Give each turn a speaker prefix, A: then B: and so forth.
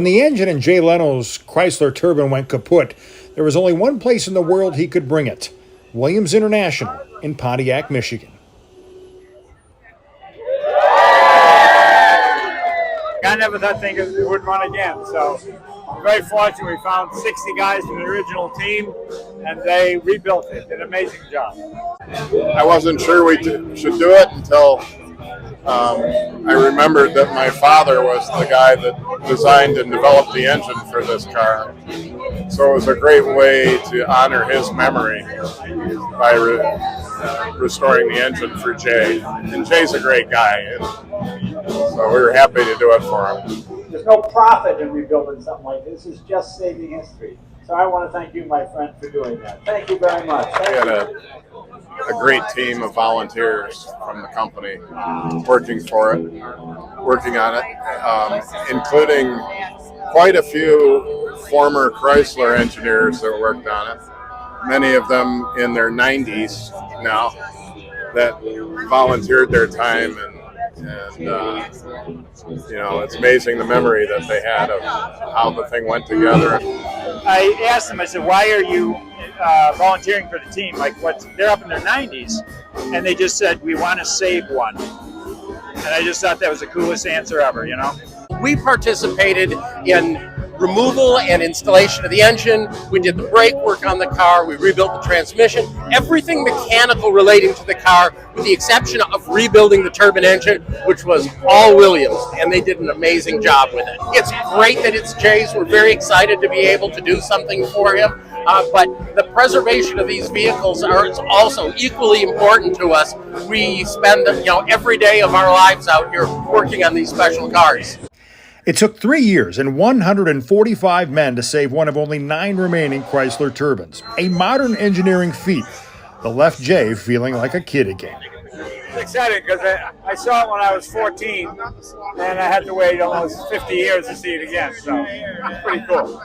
A: the engine in Jay Leno's Chrysler Turbine went kaput, there was only one place in the world he could bring it: Williams International in Pontiac, Michigan.
B: I never thought it would run again, so I'm very fortunate. We found 60 guys from the original team, and they rebuilt it. Did an amazing job.
C: I wasn't sure we should do it until I remembered that my father was the guy that designed and developed the engine for this car. So it was a great way to honor his memory by restoring the engine for Jay. And Jay's a great guy, and so we were happy to do it for him.
B: There's no profit in rebuilding something like this. It's just saving history. So I want to thank you, my friend, for doing that. Thank you very much.
C: We had a great team of volunteers from the company working on it, including quite a few former Chrysler engineers that worked on it, many of them in their 90s now, that volunteered their time, and it's amazing the memory that they had of how the thing went together.
B: I asked them, I said, why are you volunteering for the team? Like, they're up in their 90s, and they just said, we want to save one. And I just thought that was the coolest answer ever,
D: We participated in removal and installation of the engine. We did the brake work on the car. We rebuilt the transmission. Everything mechanical relating to the car, with the exception of rebuilding the turbine engine, which was all Williams, and they did an amazing job with it. It's great that it's Jay's. We're very excited to be able to do something for him. But the preservation of these vehicles is also equally important to us. We spend every day of our lives out here working on these special cars.
A: It took 3 years and 145 men to save one of only 9 remaining Chrysler turbines, a modern engineering feat that left Jay feeling like a kid again.
B: It's exciting because I saw it when I was 14, and I had to wait almost 50 years to see it again, so it's pretty cool.